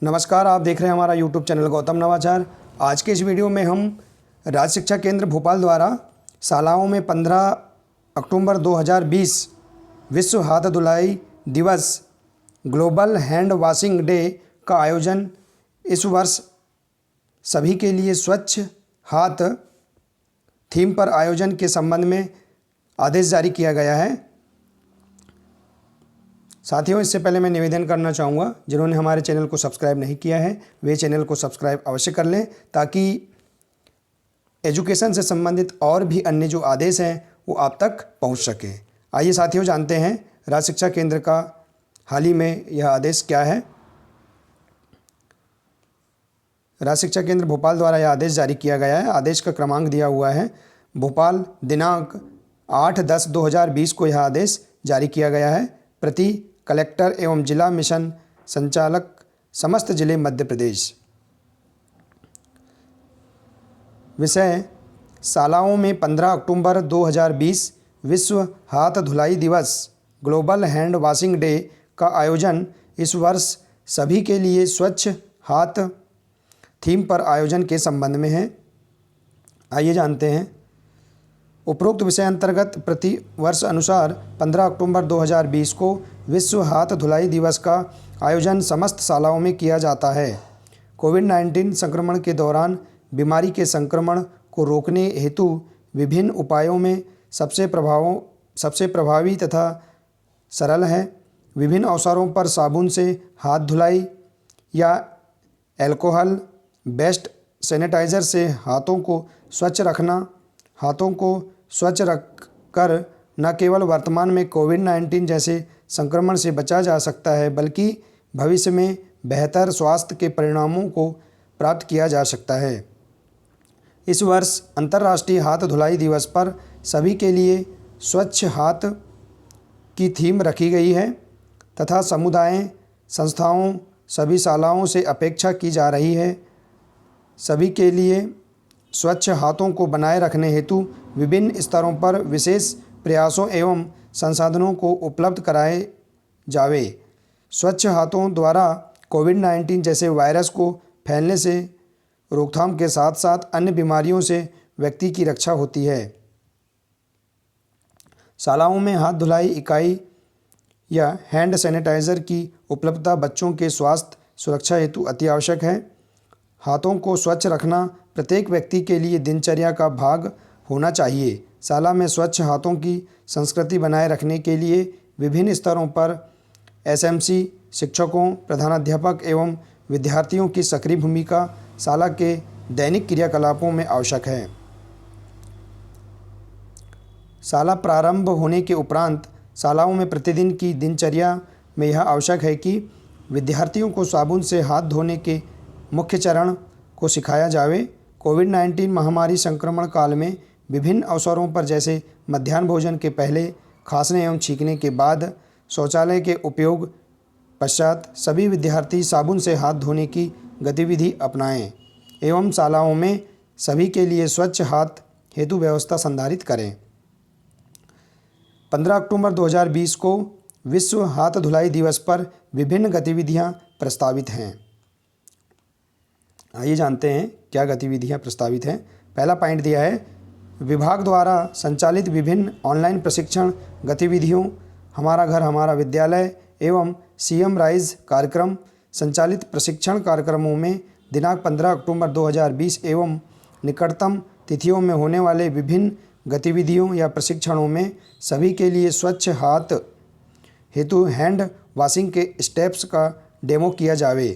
नमस्कार, आप देख रहे हैं हमारा यूट्यूब चैनल गौतम नवाचार। आज के इस वीडियो में हम राज्य शिक्षा केंद्र भोपाल द्वारा शालाओं में 15 अक्टूबर 2020 विश्व हाथ धुलाई दिवस ग्लोबल हैंड वॉशिंग डे का आयोजन इस वर्ष सभी के लिए स्वच्छ हाथ थीम पर आयोजन के संबंध में आदेश जारी किया गया है। साथियों, इससे पहले मैं निवेदन करना चाहूँगा, जिन्होंने हमारे चैनल को सब्सक्राइब नहीं किया है वे चैनल को सब्सक्राइब अवश्य कर लें, ताकि एजुकेशन से संबंधित और भी अन्य जो आदेश हैं वो आप तक पहुंच सके। आइए साथियों, जानते हैं राज्य शिक्षा केंद्र का हाल ही में यह आदेश क्या है। राज्य शिक्षा केंद्र भोपाल द्वारा यह आदेश जारी किया गया है। आदेश का क्रमांक दिया हुआ है भोपाल, दिनांक 8/10/2020 को यह आदेश जारी किया गया है। प्रति कलेक्टर एवं जिला मिशन संचालक, समस्त जिले मध्य प्रदेश। विषय: शालाओं में 15 अक्टूबर 2020 विश्व हाथ धुलाई दिवस ग्लोबल हैंड वॉशिंग डे का आयोजन इस वर्ष सभी के लिए स्वच्छ हाथ थीम पर आयोजन के संबंध में है। आइए जानते हैं। उपरोक्त विषय अंतर्गत प्रति वर्ष अनुसार 15 अक्टूबर 2020 को विश्व हाथ धुलाई दिवस का आयोजन समस्त शालाओं में किया जाता है। कोविड-19 संक्रमण के दौरान बीमारी के संक्रमण को रोकने हेतु विभिन्न उपायों में सबसे प्रभावी तथा सरल है। विभिन्न अवसरों पर साबुन से हाथ धुलाई या अल्कोहल बेस्ड सैनिटाइज़र से हाथों को स्वच्छ रखना, हाथों को स्वच्छ रखकर न केवल वर्तमान में कोविड-19 जैसे संक्रमण से बचा जा सकता है, बल्कि भविष्य में बेहतर स्वास्थ्य के परिणामों को प्राप्त किया जा सकता है। इस वर्ष अंतर्राष्ट्रीय हाथ धुलाई दिवस पर सभी के लिए स्वच्छ हाथ की थीम रखी गई है तथा समुदाय, संस्थाओं, सभी शालाओं से अपेक्षा की जा रही है सभी के लिए स्वच्छ हाथों को बनाए रखने हेतु विभिन्न स्तरों पर विशेष प्रयासों एवं संसाधनों को उपलब्ध कराए जावे। स्वच्छ हाथों द्वारा कोविड-19 जैसे वायरस को फैलने से रोकथाम के साथ साथ अन्य बीमारियों से व्यक्ति की रक्षा होती है। शालाओं में हाथ धुलाई इकाई या हैंड सैनिटाइज़र की उपलब्धता बच्चों के स्वास्थ्य सुरक्षा हेतु अति आवश्यक है। हाथों को स्वच्छ रखना प्रत्येक व्यक्ति के लिए दिनचर्या का भाग होना चाहिए। शाला में स्वच्छ हाथों की संस्कृति बनाए रखने के लिए विभिन्न स्तरों पर एसएमसी, शिक्षकों, प्रधानाध्यापक एवं विद्यार्थियों की सक्रिय भूमिका शाला के दैनिक क्रियाकलापों में आवश्यक है। शाला प्रारंभ होने के उपरांत शालाओं में प्रतिदिन की दिनचर्या में यह आवश्यक है कि विद्यार्थियों को साबुन से हाथ धोने के मुख्य चरण को सिखाया जावे। कोविड-19 महामारी संक्रमण काल में विभिन्न अवसरों पर जैसे मध्याह्न भोजन के पहले, खांसने एवं छींकने के बाद, शौचालय के उपयोग पश्चात सभी विद्यार्थी साबुन से हाथ धोने की गतिविधि अपनाएं एवं शालाओं में सभी के लिए स्वच्छ हाथ हेतु व्यवस्था संधारित करें। 15 अक्टूबर 2020 को विश्व हाथ धुलाई दिवस पर विभिन्न गतिविधियां प्रस्तावित हैं। आइए जानते हैं क्या गतिविधियां प्रस्तावित हैं। पहला पॉइंट दिया है विभाग द्वारा संचालित विभिन्न ऑनलाइन प्रशिक्षण गतिविधियों, हमारा घर हमारा विद्यालय एवं सीएम राइज कार्यक्रम संचालित प्रशिक्षण कार्यक्रमों में दिनांक 15 अक्टूबर 2020 एवं निकटतम तिथियों में होने वाले विभिन्न गतिविधियों या प्रशिक्षणों में सभी के लिए स्वच्छ हाथ हेतु हैंड वॉशिंग के स्टेप्स का डेमो किया जावे।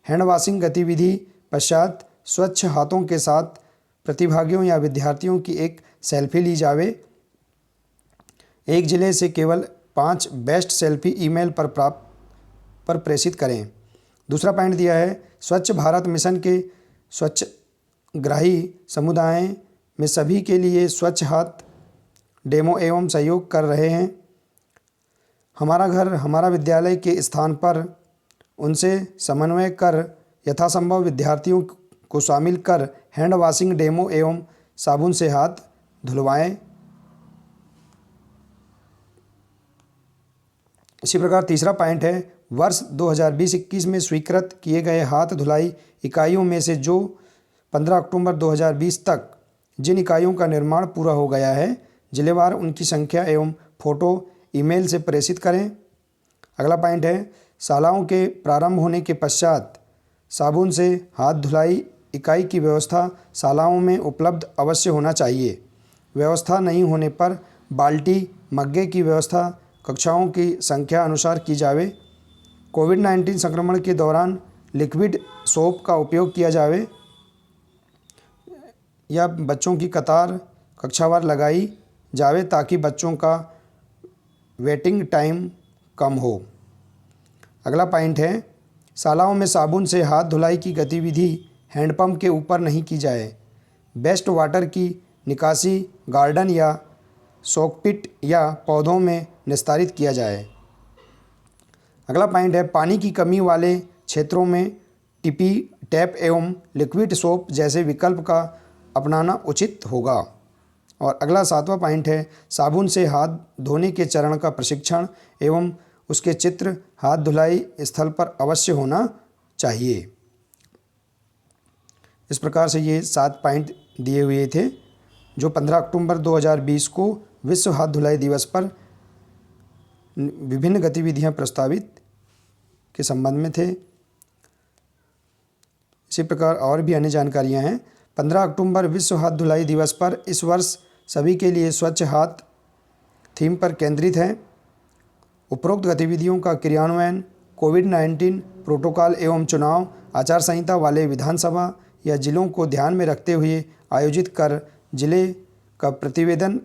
हैंड वॉशिंग गतिविधि पश्चात स्वच्छ हाथों के साथ प्रतिभागियों या विद्यार्थियों की एक सेल्फी ली जावे। एक जिले से केवल 5 बेस्ट सेल्फी ईमेल पर प्रेषित करें। दूसरा पॉइंट दिया है स्वच्छ भारत मिशन के स्वच्छग्राही समुदाय में सभी के लिए स्वच्छ हाथ डेमो एवं सहयोग कर रहे हैं। हमारा घर हमारा विद्यालय के स्थान पर उनसे समन्वय कर यथासंभव विद्यार्थियों को शामिल कर हैंड वॉशिंग डेमो एवं साबुन से हाथ धुलवाएं। इसी प्रकार तीसरा पॉइंट है वर्ष 2020-21 में स्वीकृत किए गए हाथ धुलाई इकाइयों में से जो 15 अक्टूबर 2020 तक जिन इकाइयों का निर्माण पूरा हो गया है, जिलेवार उनकी संख्या एवं फ़ोटो ईमेल से प्रेषित करें। अगला पॉइंट है, शालाओं के प्रारंभ होने के पश्चात साबुन से हाथ धुलाई इकाई की व्यवस्था शालाओं में उपलब्ध अवश्य होना चाहिए। व्यवस्था नहीं होने पर बाल्टी मग्गे की व्यवस्था कक्षाओं की संख्या अनुसार की जावे। कोविड-19 संक्रमण के दौरान लिक्विड सोप का उपयोग किया जावे या बच्चों की कतार कक्षावार लगाई जावे ताकि बच्चों का वेटिंग टाइम कम हो। अगला पॉइंट है, शालाओं में साबुन से हाथ धुलाई की गतिविधि हैंडपंप के ऊपर नहीं की जाए। बेस्ट वाटर की निकासी गार्डन या सॉकपिट या पौधों में निस्तारित किया जाए। अगला पॉइंट है, पानी की कमी वाले क्षेत्रों में टिपी टैप एवं लिक्विड सोप जैसे विकल्प का अपनाना उचित होगा। और अगला 7वां पॉइंट है, साबुन से हाथ धोने के चरण का प्रशिक्षण एवं उसके चित्र हाथ धुलाई स्थल पर अवश्य होना चाहिए। इस प्रकार से ये 7 पॉइंट दिए हुए थे जो 15 अक्टूबर 2020 को विश्व हाथ धुलाई दिवस पर विभिन्न गतिविधियां प्रस्तावित के संबंध में थे। इसी प्रकार और भी अन्य जानकारियां हैं। 15 अक्टूबर विश्व हाथ धुलाई दिवस पर इस वर्ष सभी के लिए स्वच्छ हाथ थीम पर केंद्रित है। उपरोक्त गतिविधियों का क्रियान्वयन कोविड-19 प्रोटोकॉल एवं चुनाव आचार संहिता वाले विधानसभा या जिलों को ध्यान में रखते हुए आयोजित कर जिले का प्रतिवेदन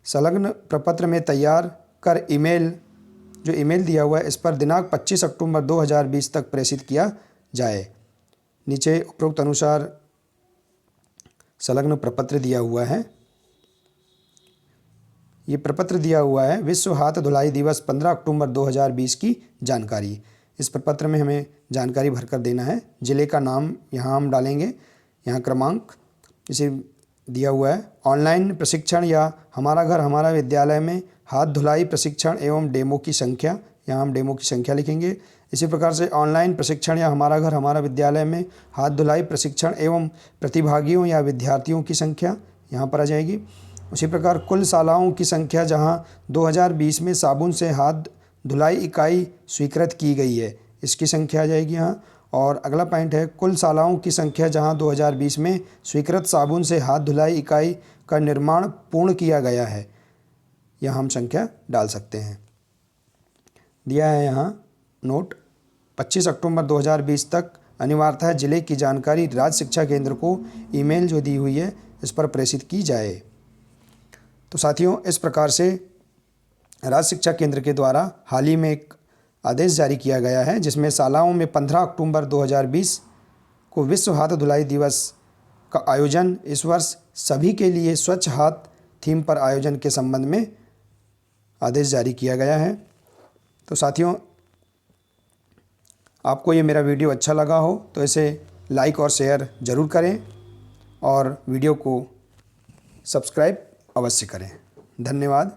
संलग्न प्रपत्र में तैयार कर ईमेल दिया हुआ है इस पर दिनांक 25 अक्टूबर 2020 तक प्रेषित किया जाए। नीचे उपरोक्त अनुसार संलग्न प्रपत्र दिया हुआ है। ये प्रपत्र दिया हुआ है विश्व हाथ धुलाई दिवस 15 अक्टूबर 2020 की जानकारी। इस प्रपत्र में हमें जानकारी भरकर देना है। जिले का नाम यहाँ हम डालेंगे, यहाँ क्रमांक इसे दिया हुआ है। ऑनलाइन प्रशिक्षण या हमारा घर हमारा विद्यालय में हाथ धुलाई प्रशिक्षण एवं डेमो की संख्या, यहाँ हम डेमो की संख्या लिखेंगे। इसी प्रकार से ऑनलाइन प्रशिक्षण या हमारा घर हमारा विद्यालय में हाथ धुलाई प्रशिक्षण एवं प्रतिभागियों या विद्यार्थियों की संख्या यहाँ पर आ जाएगी। उसी प्रकार कुल शालाओं की संख्या जहाँ 2020 में साबुन से हाथ धुलाई इकाई स्वीकृत की गई है, इसकी संख्या आ जाएगी यहाँ। और अगला पॉइंट है, कुल शालाओं की संख्या जहां 2020 में स्वीकृत साबुन से हाथ धुलाई इकाई का निर्माण पूर्ण किया गया है, यहाँ हम संख्या डाल सकते हैं। दिया है यहाँ नोट, 25 अक्टूबर 2020 तक अनिवार्यतः जिले की जानकारी राज्य शिक्षा केंद्र को ईमेल जो दी हुई है इस पर प्रेषित की जाए। तो साथियों, इस प्रकार से राज्य शिक्षा केंद्र के द्वारा हाल ही में एक आदेश जारी किया गया है जिसमें शालाओं में 15 अक्टूबर 2020 को विश्व हाथ धुलाई दिवस का आयोजन इस वर्ष सभी के लिए स्वच्छ हाथ थीम पर आयोजन के संबंध में आदेश जारी किया गया है। तो साथियों, आपको ये मेरा वीडियो अच्छा लगा हो तो इसे लाइक और शेयर ज़रूर करें और वीडियो को सब्सक्राइब अवश्य करें। धन्यवाद।